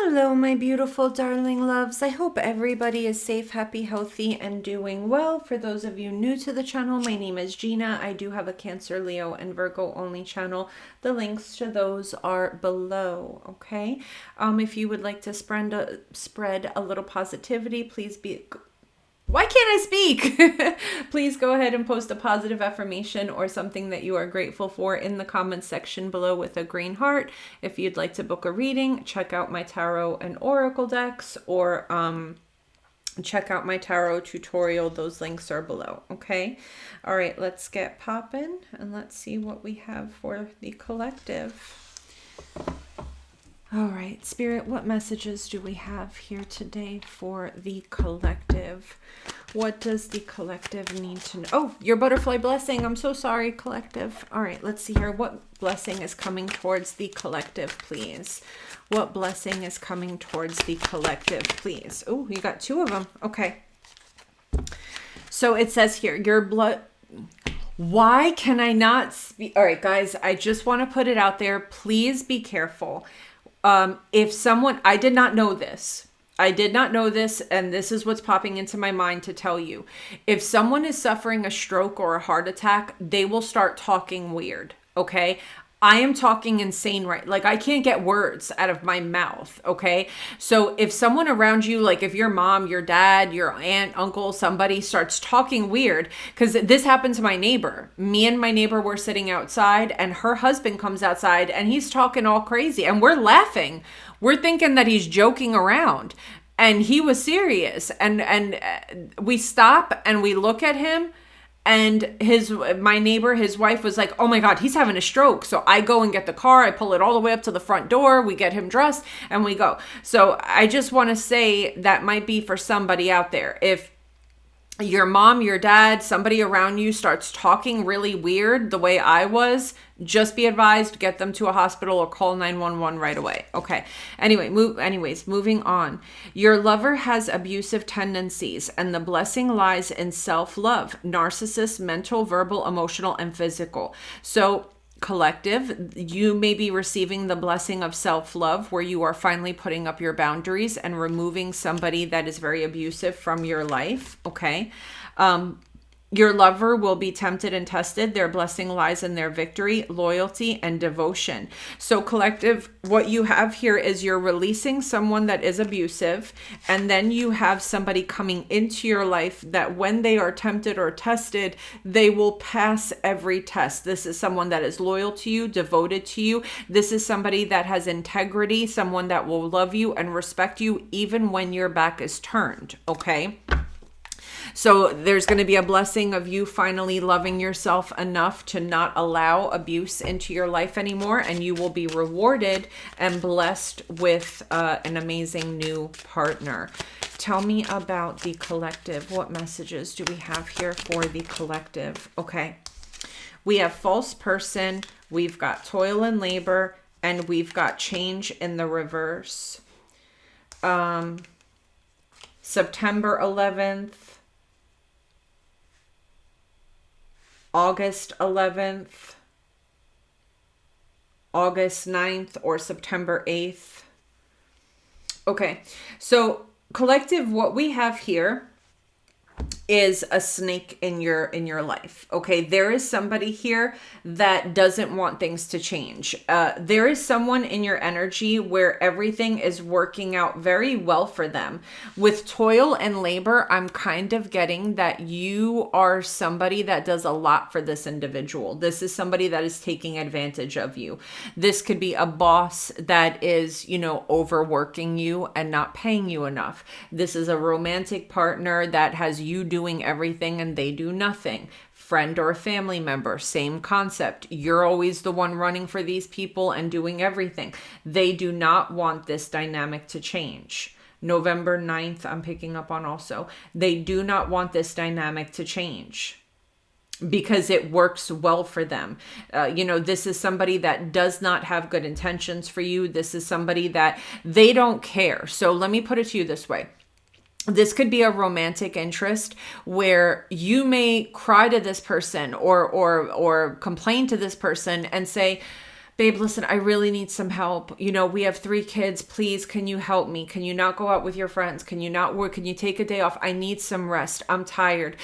Hello, my beautiful darling loves. I hope everybody is safe, happy, healthy, and doing well. For those of you new to the channel, my name is Gina. I do have a Cancer, Leo, and Virgo only channel. The links to those are below, okay? If you would like to spread a little positivity, please be... Why can't I speak? Please go ahead and post a positive affirmation or something that you are grateful for in the comments section below with a green heart. If you'd like to book a reading, check out my tarot and oracle decks, or check out my tarot tutorial. Those links are below, okay? All right, let's get popping and let's see what we have for the collective. All right, Spirit, what messages do we have here today for the collective? What does the collective need to know? Oh, your butterfly blessing. I'm so sorry, collective. All right, let's see here. What blessing is coming towards the collective, please? What blessing is coming towards the collective, please? Oh, you got two of them. Okay. So it says here, your blood... Why can I not speak? All right, guys, I just want to put it out there. Please be careful. If someone, I did not know this, and this is what's popping into my mind to tell you. If someone is suffering a stroke or a heart attack, they will start talking weird, okay? I am talking insane, right? Like, I can't get words out of my mouth, okay? So if someone around you, like if your mom, your dad, your aunt, uncle, somebody starts talking weird, because this happened to my neighbor. Me and my neighbor were sitting outside, and her husband comes outside, and he's talking all crazy, and we're laughing. We're thinking that he's joking around, and he was serious. And we stop, and we look at him, and my neighbor, his wife was like, oh my God, he's having a stroke. So I go and get the car. I pull it all the way up to the front door. We get him dressed and we go. So I just want to say that might be for somebody out there. If your mom, your dad, somebody around you starts talking really weird the way I was, just be advised, get them to a hospital or call 911 right away. Okay. Anyways, moving on. Your lover has abusive tendencies, and the blessing lies in self-love, narcissist, mental, verbal, emotional, and physical. So collective, you may be receiving the blessing of self-love, where you are finally putting up your boundaries and removing somebody that is very abusive from your life. Okay. Your lover will be tempted and tested. Their blessing lies in their victory, loyalty, and devotion. So collective, what you have here is you're releasing someone that is abusive, and then you have somebody coming into your life that when they are tempted or tested, they will pass every test. This is someone that is loyal to you, devoted to you. This is somebody that has integrity, someone that will love you and respect you even when your back is turned, okay? So there's going to be a blessing of you finally loving yourself enough to not allow abuse into your life anymore. And you will be rewarded and blessed with an amazing new partner. Tell me about the collective. What messages do we have here for the collective? Okay. We have false person. We've got toil and labor. And we've got change in the reverse. September 11th. August 11th, August 9th, or September 8th. Okay, so collective, what we have here is a snake in your life. Okay, there is somebody here that doesn't want things to change. There is someone in your energy where everything is working out very well for them. With toil and labor, I'm kind of getting that you are somebody that does a lot for this individual. This is somebody that is taking advantage of you. This could be a boss that is, overworking you and not paying you enough. This is a romantic partner that has you doing everything and they do nothing. Friend or family member, same concept. You're always the one running for these people and doing everything. They do not want this dynamic to change. November 9th, I'm picking up on also. They do not want this dynamic to change because it works well for them. This is somebody that does not have good intentions for you. This is somebody that they don't care. So let me put it to you this way. This could be a romantic interest where you may cry to this person or complain to this person and say, babe, listen, I really need some help. You know, we have 3 kids. Please, can you help me? Can you not go out with your friends? Can you not work? Can you take a day off? I need some rest. I'm tired.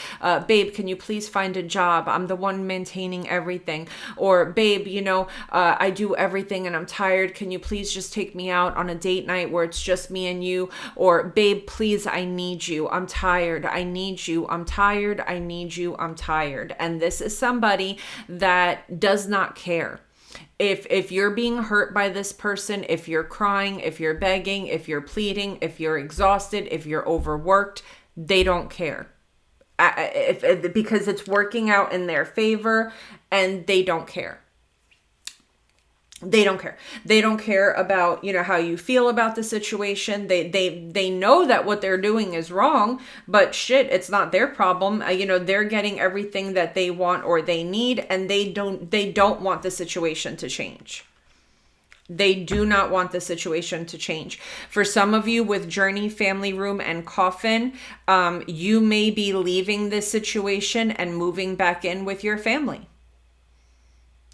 Babe, can you please find a job? I'm the one maintaining everything. Or babe, you know, I do everything and I'm tired. Can you please just take me out on a date night where it's just me and you? Or babe, please, I need you. I'm tired. I need you. I'm tired. I need you. I'm tired. And this is somebody that does not care. If you're being hurt by this person, if you're crying, if you're begging, if you're pleading, if you're exhausted, if you're overworked, they don't care. Because it's working out in their favor and they don't care. They don't care. They don't care about, you know, how you feel about the situation. They know that what they're doing is wrong, but shit, it's not their problem. You know, they're getting everything that they want or they need, and they don't want the situation to change. They do not want the situation to change. For some of you with journey, family room, and coffin, you may be leaving this situation and moving back in with your family.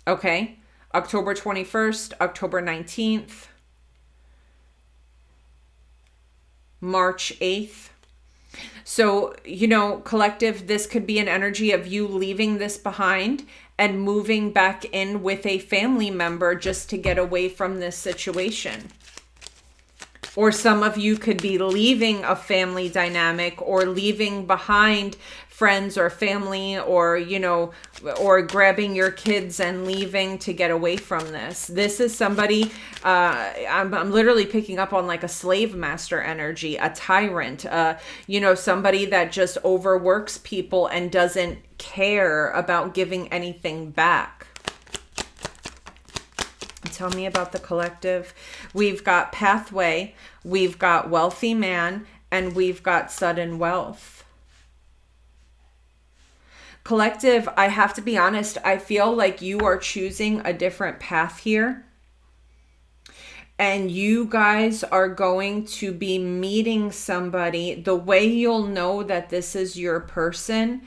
Okay? October 21st, October 19th, March 8th. So, you know, collective, this could be an energy of you leaving this behind and moving back in with a family member just to get away from this situation. Or some of you could be leaving a family dynamic or leaving behind friends or family, or, you know, or grabbing your kids and leaving to get away from this. This is somebody, I'm literally picking up on like a slave master energy, a tyrant, you know, somebody that just overworks people and doesn't care about giving anything back. Tell me about the collective. We've got pathway, we've got wealthy man, and we've got sudden wealth. Collective, I have to be honest, I feel like you are choosing a different path here. And you guys are going to be meeting somebody. The way you'll know that this is your person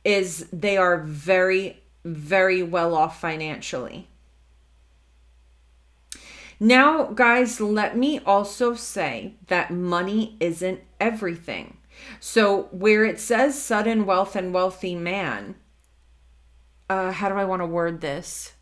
is they are very, very well off financially. Now, guys, let me also say that money isn't everything. So where it says sudden wealth and wealthy man, how do I want to word this?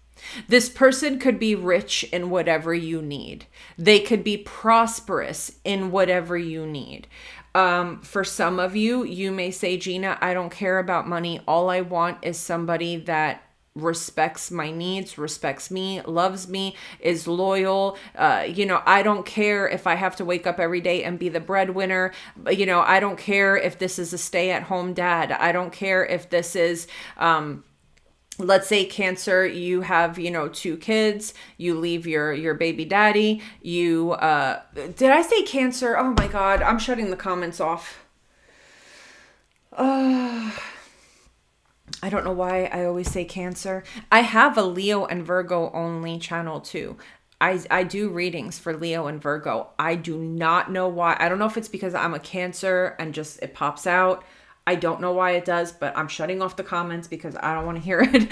This person could be rich in whatever you need. They could be prosperous in whatever you need. For some of you, you may say, Gina, I don't care about money. All I want is somebody that respects my needs, respects me, loves me, is loyal. You know, I don't care if I have to wake up every day and be the breadwinner. You know, I don't care if this is a stay-at-home dad. I don't care if this is, let's say Cancer, you have, you know, 2 kids, you leave your baby daddy, you, did I say Cancer? Oh my God, I'm shutting the comments off. I don't know why I always say Cancer. I have a Leo and Virgo only channel too. I do readings for Leo and Virgo. I do not know why. I don't know if it's because I'm a Cancer and just it pops out. I don't know why it does, but I'm shutting off the comments because I don't want to hear it.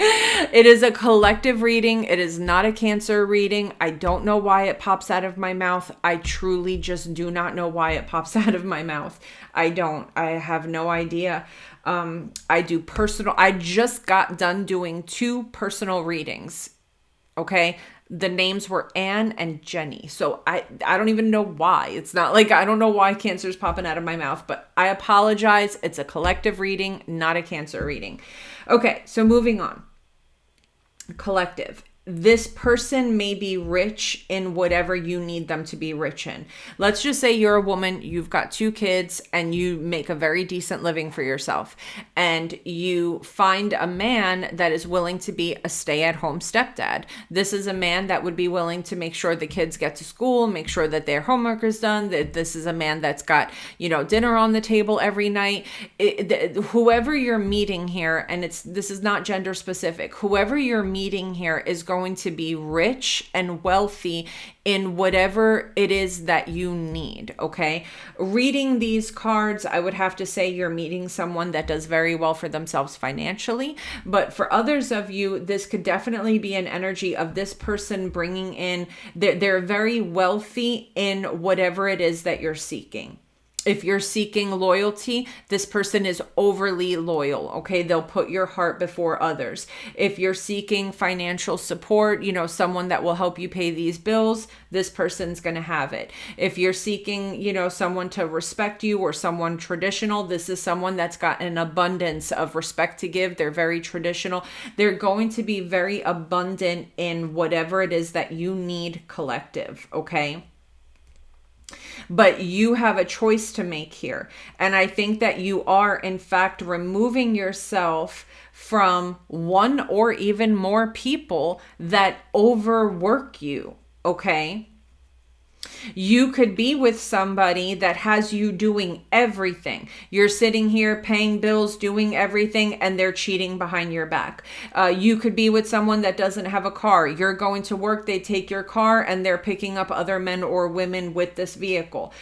It is a collective reading. It is not a Cancer reading. I don't know why it pops out of my mouth. I truly just do not know why it pops out of my mouth. I don't. I have no idea. I do personal. I just got done doing 2 personal readings. Okay. The names were Anne and Jenny. So I don't even know why. It's not like, I don't know why Cancer's popping out of my mouth, but I apologize. It's a collective reading, not a Cancer reading. Okay. So moving on. Collective. This person may be rich in whatever you need them to be rich in. Let's just say you're a woman, you've got 2 kids, and you make a very decent living for yourself. And you find a man that is willing to be a stay-at-home stepdad. This is a man that would be willing to make sure the kids get to school, make sure that their homework is done. That this is a man that's got, you know, dinner on the table every night. Whoever you're meeting here, and this is not gender specific, whoever you're meeting here is going going to be rich and wealthy in whatever it is that you need, okay? Reading these cards, I would have to say you're meeting someone that does very well for themselves financially. But for others of you, this could definitely be an energy of this person bringing in, they're very wealthy in whatever it is that you're seeking. If you're seeking loyalty, this person is overly loyal, okay? They'll put your heart before others. If you're seeking financial support, you know, someone that will help you pay these bills, this person's going to have it. If you're seeking, you know, someone to respect you or someone traditional, this is someone that's got an abundance of respect to give. They're very traditional. They're going to be very abundant in whatever it is that you need, collective, okay? But you have a choice to make here. And I think that you are, in fact, removing yourself from one or even more people that overwork you, okay? You could be with somebody that has you doing everything. You're sitting here paying bills, doing everything, and they're cheating behind your back. You could be with someone that doesn't have a car. You're going to work, they take your car, and they're picking up other men or women with this vehicle.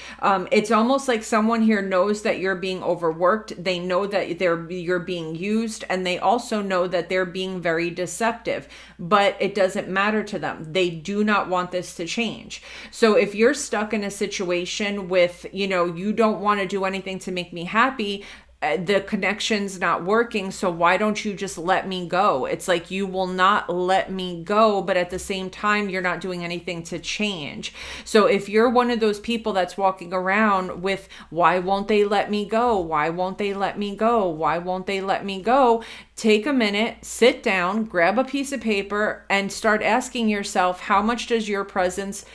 It's almost like someone here knows that you're being overworked. They know that you're being used, and they also know that they're being very deceptive, but it doesn't matter to them. They do not want this to change. So if you're stuck in a situation with, you know, you don't want to do anything to make me happy, the connection's not working, so why don't you just let me go? It's like you will not let me go, but at the same time, you're not doing anything to change. So if you're one of those people that's walking around with, why won't they let me go? Why won't they let me go? Why won't they let me go? Take a minute, sit down, grab a piece of paper, and start asking yourself, how much does your presence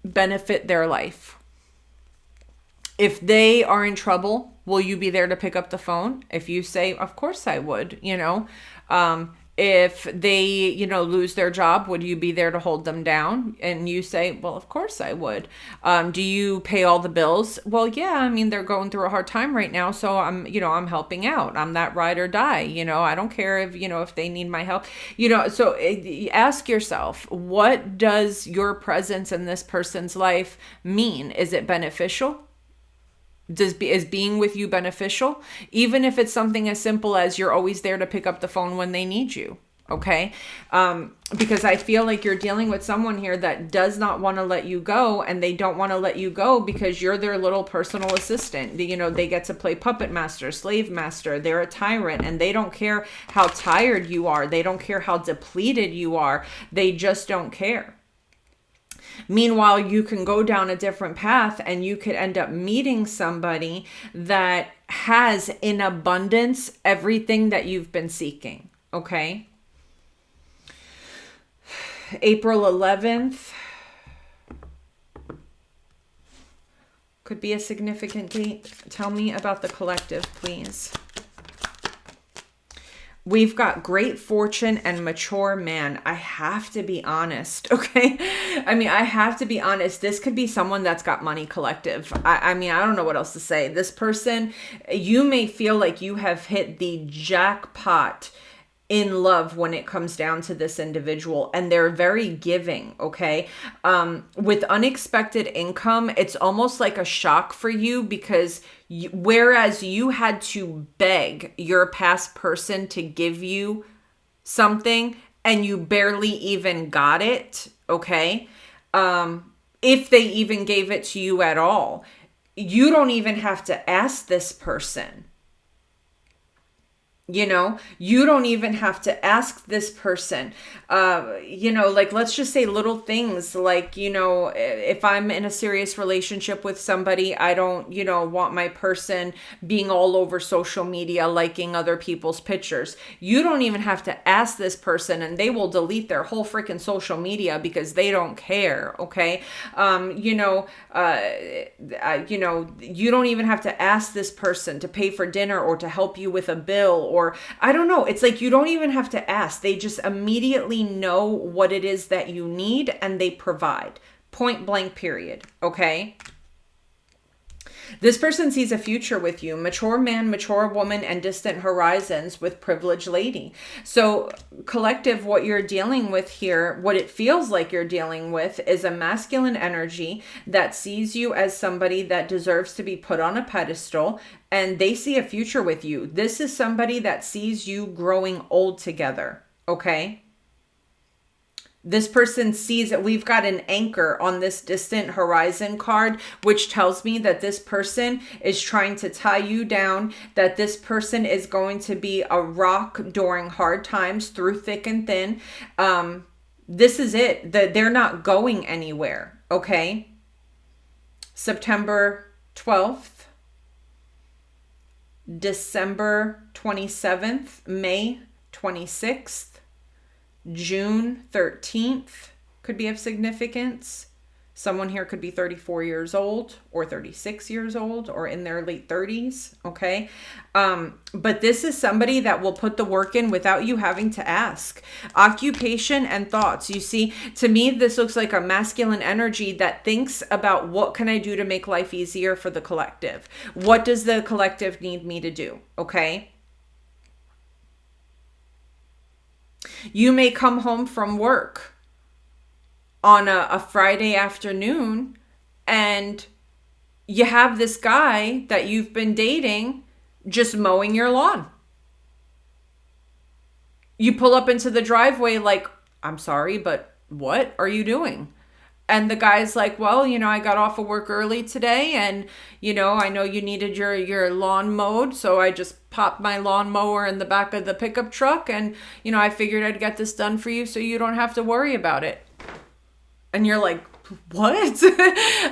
benefit their life? If they are in trouble, will you be there to pick up the phone? If you say, of course I would, you know, if they, you know, lose their job, would you be there to hold them down? And you say, well, of course I would. Do you pay all the bills? Well, yeah, I mean, they're going through a hard time right now. So I'm helping out. I'm that ride or die. You know, I don't care if, you know, if they need my help, you know, so ask yourself, what does your presence in this person's life mean? Is it beneficial? Is being with you beneficial? Even if it's something as simple as you're always there to pick up the phone when they need you. Okay. Because I feel like you're dealing with someone here that does not want to let you go, and they don't want to let you go because you're their little personal assistant. You know, they get to play puppet master, slave master. They're a tyrant, and they don't care how tired you are. They don't care how depleted you are. They just don't care. Meanwhile, you can go down a different path and you could end up meeting somebody that has in abundance everything that you've been seeking. Okay. April 11th could be a significant date. Tell me about the collective, please. We've got great fortune and mature man. I have to be honest, okay? I mean, I have to be honest. This could be someone that's got money, collective. I mean, I don't know what else to say. This person, you may feel like you have hit the jackpot in love when it comes down to this individual, and they're very giving, okay? With unexpected income, it's almost like a shock for you because whereas you had to beg your past person to give you something and you barely even got it, okay? If they even gave it to you at all, you don't even have to ask this person. You know, you don't even have to ask this person, you know, like, let's just say little things like, you know, if I'm in a serious relationship with somebody, I don't, you know, want my person being all over social media, liking other people's pictures. You don't even have to ask this person, and they will delete their whole freaking social media because they don't care. Okay. You know, you don't even have to ask this person to pay for dinner or to help you with a bill, or I don't know. It's like you don't even have to ask. They just immediately know what it is that you need and they provide. Point blank, period. Okay. This person sees a future with you, mature man, mature woman, and distant horizons with privileged lady. So collective, what you're dealing with here, what it feels like you're dealing with is a masculine energy that sees you as somebody that deserves to be put on a pedestal, and they see a future with you. This is somebody that sees you growing old together, okay? This person sees that we've got an anchor on this distant horizon card, which tells me that this person is trying to tie you down, that this person is going to be a rock during hard times through thick and thin. This is it. They're not going anywhere, okay? September 12th, December 27th, May 26th, June 13th could be of significance. Someone here could be 34 years old or 36 years old or in their late 30s, okay? But this is somebody that will put the work in without you having to ask. Occupation and thoughts. You see, to me, this looks like a masculine energy that thinks about what can I do to make life easier for the collective? What does the collective need me to do, okay? You may come home from work on a Friday afternoon and you have this guy that you've been dating just mowing your lawn. You pull up into the driveway like, I'm sorry, but what are you doing? And the guy's like, well, I got off of work early today and, I know you needed your lawn mowed. So I just popped my lawnmower in the back of the pickup truck and, I figured I'd get this done for you so you don't have to worry about it. And you're like, what?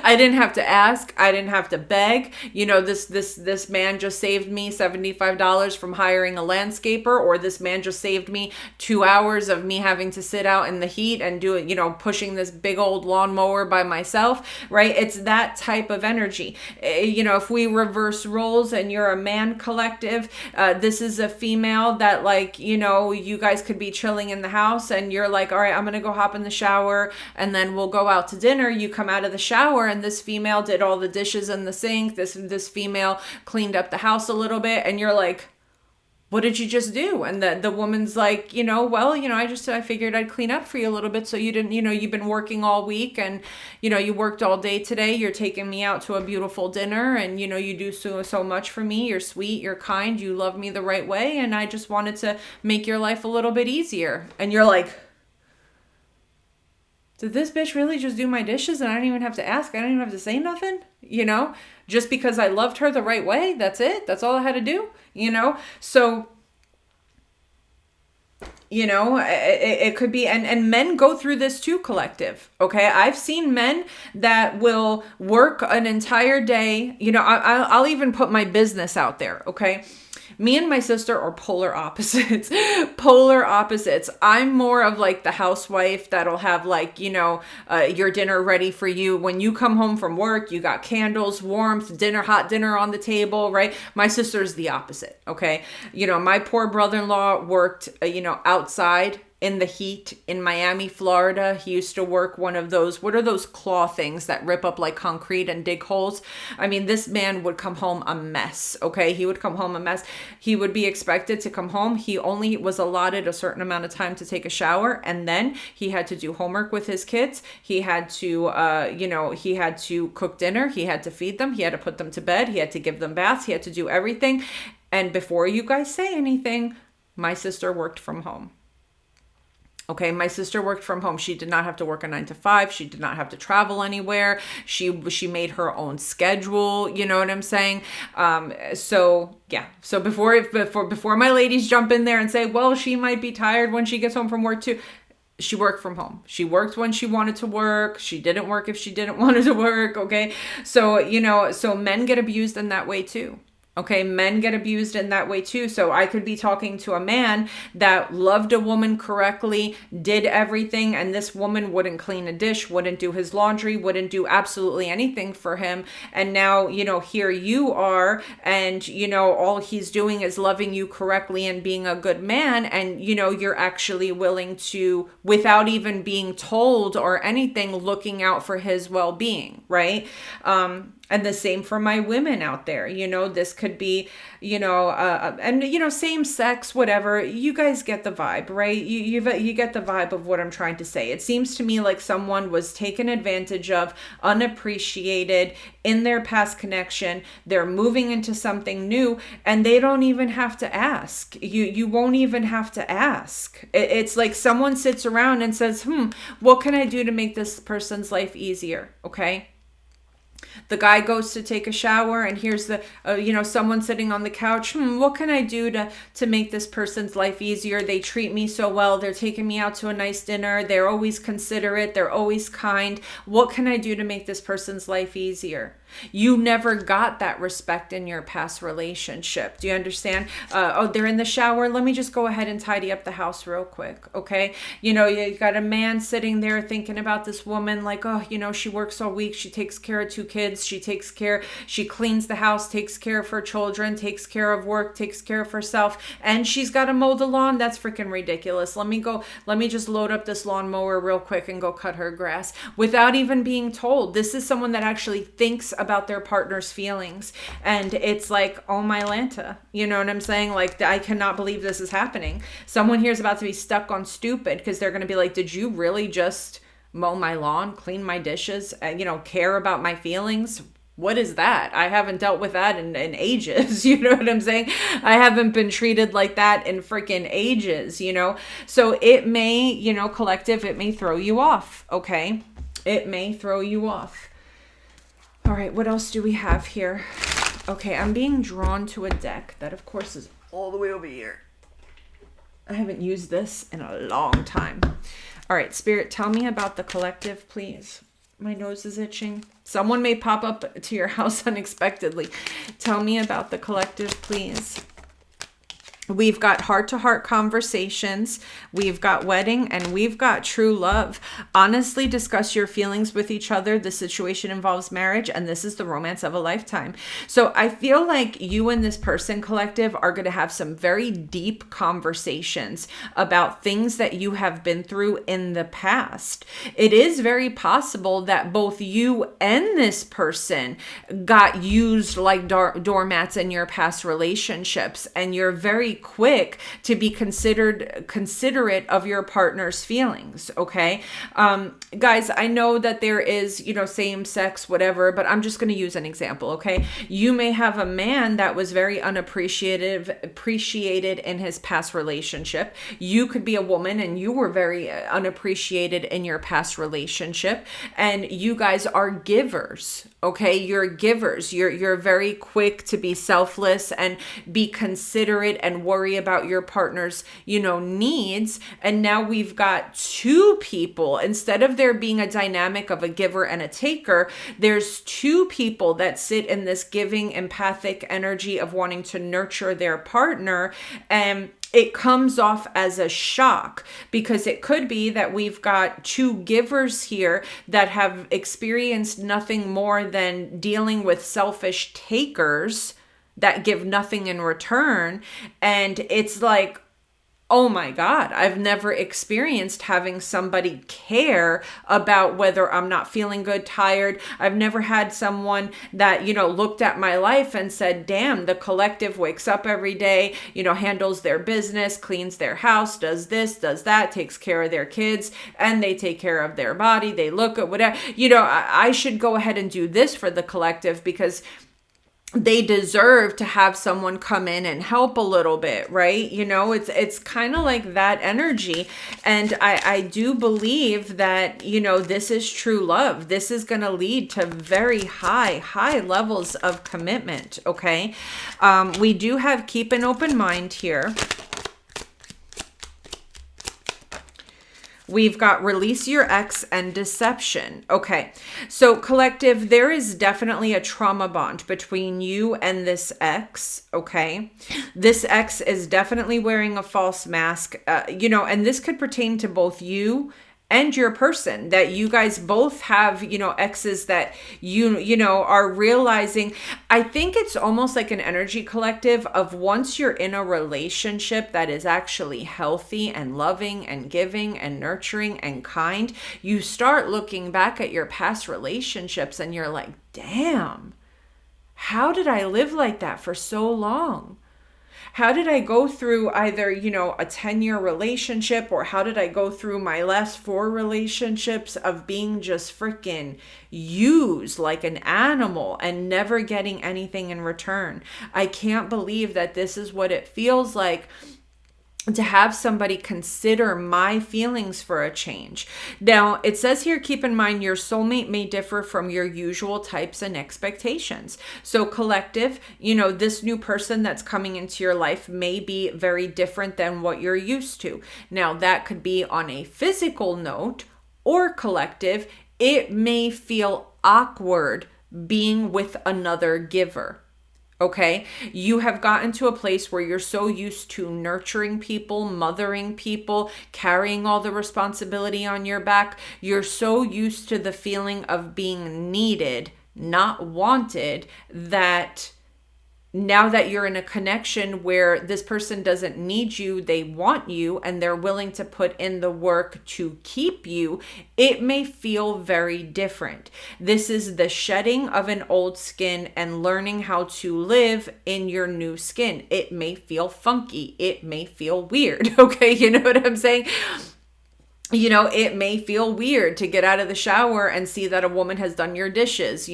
I didn't have to ask. I didn't have to beg. This man just saved me $75 from hiring a landscaper, or this man just saved me 2 hours of me having to sit out in the heat and do it, pushing this big old lawnmower by myself, right? It's that type of energy. If we reverse roles and you're a man collective, this is a female that you guys could be chilling in the house and you're like, all right, I'm going to go hop in the shower and then we'll go out to dinner. You come out of the shower and this female did all the dishes in the sink. This female cleaned up the house a little bit and you're like, what did you just do? And the woman's like, I figured I'd clean up for you a little bit so you didn't, you've been working all week and, you worked all day today. You're taking me out to a beautiful dinner and, you do so much for me. You're sweet, you're kind, you love me the right way. And I just wanted to make your life a little bit easier. And you're like, did this bitch really just do my dishes and I don't even have to ask? I don't even have to say nothing, just because I loved her the right way. That's it. That's all I had to do, So, it could be, and men go through this too, collective. Okay. I've seen men that will work an entire day. I'll even put my business out there. Okay. Me and my sister are polar opposites. Polar opposites. I'm more of like the housewife that'll have your dinner ready for you. When you come home from work, you got candles, warmth, dinner, hot dinner on the table, right? My sister's the opposite, okay? My poor brother-in-law worked, outside in the heat in Miami, Florida. He used to work one of those, what are those claw things that rip up like concrete and dig holes? I mean, this man would come home a mess, okay? He would come home a mess. He would be expected to come home. He only was allotted a certain amount of time to take a shower, and then he had to do homework with his kids. He had to, he had to cook dinner. He had to feed them. He had to put them to bed. He had to give them baths. He had to do everything. And before you guys say anything, my sister worked from home. Okay, my sister worked from home. She did not have to work a 9 to 5. She did not have to travel anywhere. She made her own schedule. You know what I'm saying? So yeah. So before my ladies jump in there and say, well, she might be tired when she gets home from work too. She worked from home. She worked when she wanted to work. She didn't work if she didn't want to work. Okay. So, so men get abused in that way too. Okay, men get abused in that way too. So I could be talking to a man that loved a woman correctly, did everything, and this woman wouldn't clean a dish, wouldn't do his laundry, wouldn't do absolutely anything for him. And now, here you are, and, all he's doing is loving you correctly and being a good man. And, you're actually willing to, without even being told or anything, looking out for his well-being, right? And the same for my women out there. This could be, same sex, whatever. You guys get the vibe, right? You get the vibe of what I'm trying to say. It seems to me like someone was taken advantage of, unappreciated in their past connection. They're moving into something new and they don't even have to ask. You won't even have to ask. It's like someone sits around and says, what can I do to make this person's life easier? Okay. The guy goes to take a shower and here's the, someone sitting on the couch. What can I do to make this person's life easier? They treat me so well. They're taking me out to a nice dinner. They're always considerate. They're always kind. What can I do to make this person's life easier? You never got that respect in your past relationship. Do you understand? They're in the shower. Let me just go ahead and tidy up the house real quick. Okay. You got a man sitting there thinking about this woman like, she works all week. She takes care of 2 kids. She cleans the house, takes care of her children, takes care of work, takes care of herself. And she's got to mow the lawn. That's freaking ridiculous. Let me just load up this lawnmower real quick and go cut her grass without even being told. This is someone that actually thinks about their partner's feelings. And it's like, oh my Lanta, you know what I'm saying? Like, I cannot believe this is happening. Someone here is about to be stuck on stupid because they're going to be like, did you really just mow my lawn, clean my dishes, care about my feelings? What is that? I haven't dealt with that in ages. You know what I'm saying? I haven't been treated like that in freaking ages, So it may, collective, it may throw you off. Okay. It may throw you off. All right, what else do we have here? Okay, I'm being drawn to a deck that, of course, is all the way over here. I haven't used this in a long time. All right, Spirit, tell me about the collective, please. My nose is itching. Someone may pop up to your house unexpectedly. Tell me about the collective, please. We've got heart-to-heart conversations, we've got wedding, and we've got true love. Honestly, discuss your feelings with each other. The situation involves marriage, and this is the romance of a lifetime. So I feel like you and this person, collective, are going to have some very deep conversations about things that you have been through in the past. It is very possible that both you and this person got used like doormats in your past relationships, and you're very quick to be considerate of your partner's feelings. Okay. Guys, I know that there is, same sex, whatever, but I'm just going to use an example. Okay. You may have a man that was very appreciated in his past relationship. You could be a woman and you were very unappreciated in your past relationship, and you guys are givers. Okay. You're givers. You're very quick to be selfless and be considerate and worry about your partner's, needs. And now we've got 2 people, instead of there being a dynamic of a giver and a taker, there's 2 people that sit in this giving, empathic energy of wanting to nurture their partner. And it comes off as a shock because it could be that we've got 2 givers here that have experienced nothing more than dealing with selfish takers that give nothing in return. And it's like, oh my God, I've never experienced having somebody care about whether I'm not feeling good, tired. I've never had someone that, looked at my life and said, damn, the collective wakes up every day, handles their business, cleans their house, does this, does that, takes care of their kids, and they take care of their body. They look at whatever, I should go ahead and do this for the collective because they deserve to have someone come in and help a little bit, right? It's kind of like that energy. And I do believe that, this is true love. This is going to lead to very high levels of commitment. Okay. We do have keep an open mind here. We've got release your ex and deception. Okay. So collective, there is definitely a trauma bond between you and this ex. Okay. This ex is definitely wearing a false mask, and this could pertain to both you and your person, that you guys both have, exes that are realizing. I think it's almost like an energy collective of once you're in a relationship that is actually healthy and loving and giving and nurturing and kind, you start looking back at your past relationships and you're like, damn, how did I live like that for so long? How did I go through either, a 10-year relationship, or how did I go through my last 4 relationships of being just freaking used like an animal and never getting anything in return? I can't believe that this is what it feels like to have somebody consider my feelings for a change. Now, it says here, keep in mind your soulmate may differ from your usual types and expectations. So collective, this new person that's coming into your life may be very different than what you're used to. Now, that could be on a physical note, or collective, it may feel awkward being with another giver. Okay, you have gotten to a place where you're so used to nurturing people, mothering people, carrying all the responsibility on your back. You're so used to the feeling of being needed, not wanted, that now that you're in a connection where this person doesn't need you, they want you, and they're willing to put in the work to keep you, it may feel very different. This is the shedding of an old skin and learning how to live in your new skin. It may feel funky. It may feel weird. Okay, you know what I'm saying? It may feel weird to get out of the shower and see that a woman has done your dishes,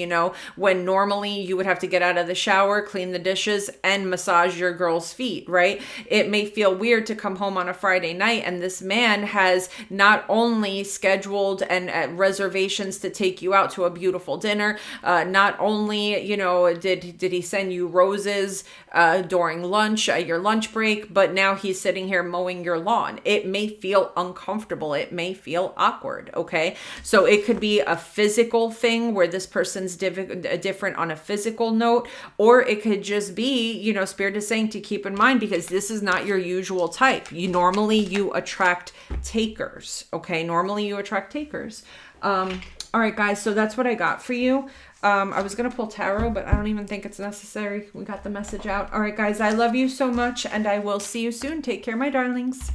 when normally you would have to get out of the shower, clean the dishes, and massage your girl's feet, right? It may feel weird to come home on a Friday night and this man has not only scheduled and reservations to take you out to a beautiful dinner, not only, did he send you roses during lunch, your lunch break, but now he's sitting here mowing your lawn. It may feel uncomfortable. It may feel awkward. Okay. So it could be a physical thing where this person's different on a physical note, or it could just be, Spirit is saying to keep in mind, because this is not your usual type. Normally you attract takers. Okay. Normally you attract takers. All right, guys. So that's what I got for you. I was going to pull tarot, but I don't even think it's necessary. We got the message out. All right, guys. I love you so much, and I will see you soon. Take care, my darlings.